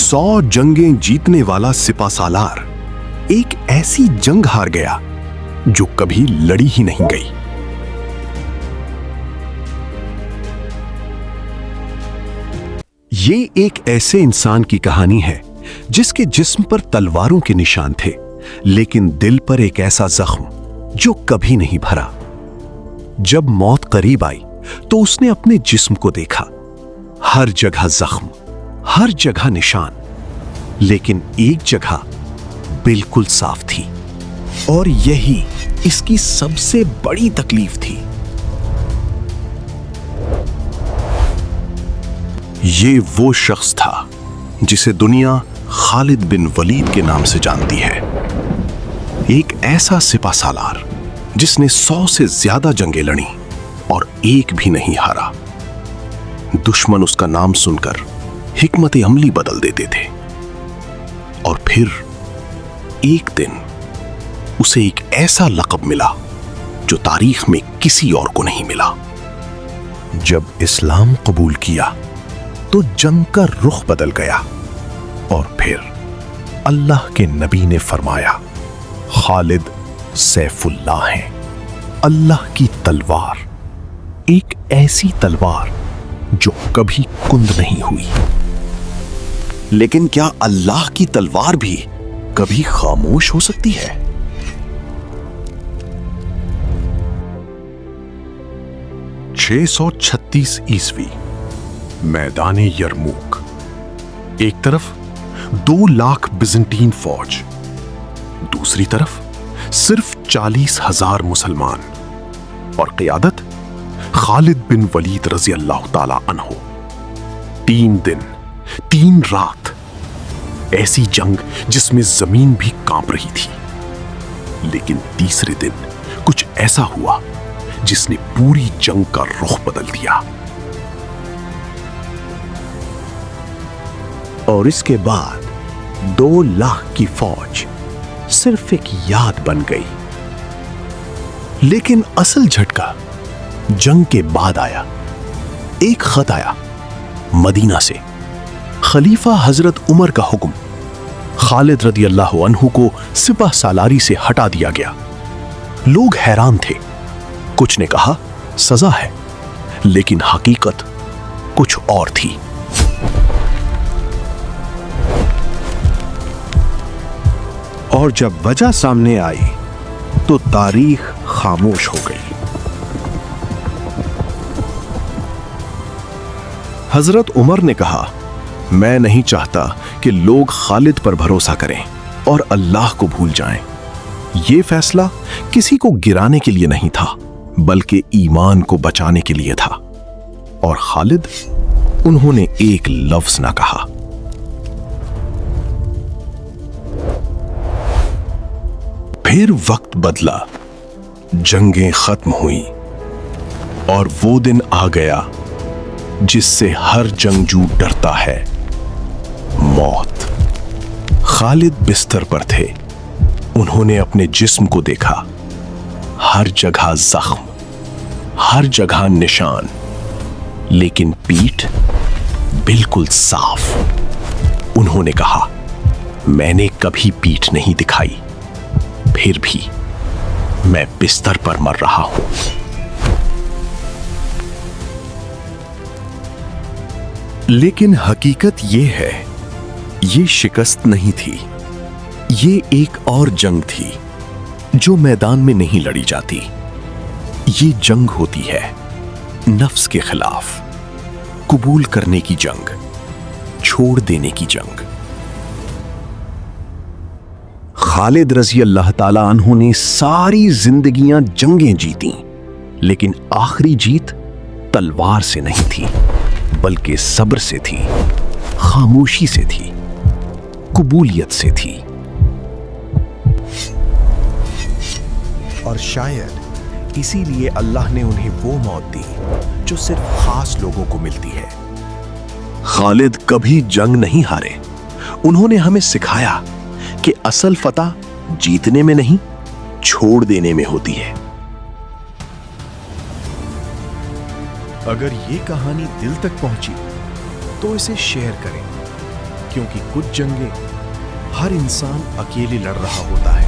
100 जंगें जीतने वाला सिपासालार एक ऐसी जंग हार गया जो कभी लड़ी ही नहीं गई। ये एक ऐसे इंसान की कहानी है जिसके जिस्म पर तलवारों के निशान थे, लेकिन दिल पर एक ऐसा जख्म जो कभी नहीं भरा। जब मौत करीब आई तो उसने अपने जिस्म को देखा, हर जगह जख्म, हर जगह निशान, लेकिन एक जगह बिल्कुल साफ थी, और यही इसकी सबसे बड़ी तकलीफ थी। ये वो शख्स था जिसे दुनिया खालिद बिन वलीद के नाम से जानती है। एक ऐसा सिपासालार जिसने 100 से ज्यादा जंगें लड़ी और एक भी नहीं हारा। दुश्मन उसका नाम सुनकर हिकमत अमली बदल देते थे, और फिर एक दिन उसे एक ऐसा लक़ब मिला जो तारीख में किसी और को नहीं मिला। जब इस्लाम कबूल किया तो जंग का रुख बदल गया, और फिर अल्लाह के नबी ने फरमाया, खालिद सैफुल्लाह हैं, अल्लाह की तलवार, एक ऐसी तलवार जो कभी कुंद नहीं हुई। लेकिन क्या अल्लाह की तलवार भी कभी खामोश हो सकती है? (636 ईस्वी) मैदान यरमूक। एक तरफ 2 लाख बिजंतीन फौज, दूसरी तरफ सिर्फ 40,000 मुसलमान, और क़ियादत खालिद बिन वलीद रज़ी अल्लाह ताला अन्हु। 3 दिन 3 रात ऐसी जंग जिसमें जमीन भी कांप रही थी। लेकिन तीसरे दिन कुछ ऐसा हुआ जिसने पूरी जंग का रुख बदल दिया। और इसके बाद 2 लाख की फौज सिर्फ एक याद बन गई। लेकिन असल झटका जंग के बाद आया। एक खत आया मदीना से। खलीफा हजरत उमर का हुक्म, खालिद रदी अल्लाह अन्हु को सिपाह सालारी से हटा दिया गया। लोग हैरान थे। कुछ ने कहा सजा है, लेकिन हकीकत कुछ और थी। और जब वजह सामने आई तो तारीख खामोश हो गई। हजरत उमर ने कहा, मैं नहीं चाहता कि लोग खालिद पर भरोसा करें और अल्लाह को भूल जाएं। यह फैसला किसी को गिराने के लिए नहीं था, बल्कि ईमान को बचाने के लिए था। और खालिद, उन्होंने एक लफ्ज ना कहा। फिर वक्त बदला, जंगें खत्म हुई, और वो दिन आ गया जिससे हर जंगजू डरता है, मौत। खालिद बिस्तर पर थे। उन्होंने अपने जिस्म को देखा, हर जगह जख्म, हर जगह निशान, लेकिन पीठ बिल्कुल साफ। उन्होंने कहा, मैंने कभी पीठ नहीं दिखाई, फिर भी मैं बिस्तर पर मर रहा हूं। लेकिन हकीकत यह है, ये शिकस्त नहीं थी। ये एक और जंग थी जो मैदान में नहीं लड़ी जाती। ये जंग होती है नफ्स के खिलाफ, कबूल करने की जंग, छोड़ देने की जंग। खालिद रज़ी अल्लाह ताला अन्हु ने सारी जिंदगियां जंगें जीती, लेकिन आखिरी जीत तलवार से नहीं थी, बल्कि सब्र से थी, खामोशी से थी, कबूलियत से थी। और शायद इसीलिए अल्लाह ने उन्हें वो मौत दी जो सिर्फ खास लोगों को मिलती है। खालिद कभी जंग नहीं हारे। उन्होंने हमें सिखाया कि असल फतह जीतने में नहीं, छोड़ देने में होती है। अगर ये कहानी दिल तक पहुंची तो इसे शेयर करें, کیونکہ کچھ جنگیں ہر انسان اکیلے لڑ رہا ہوتا ہے،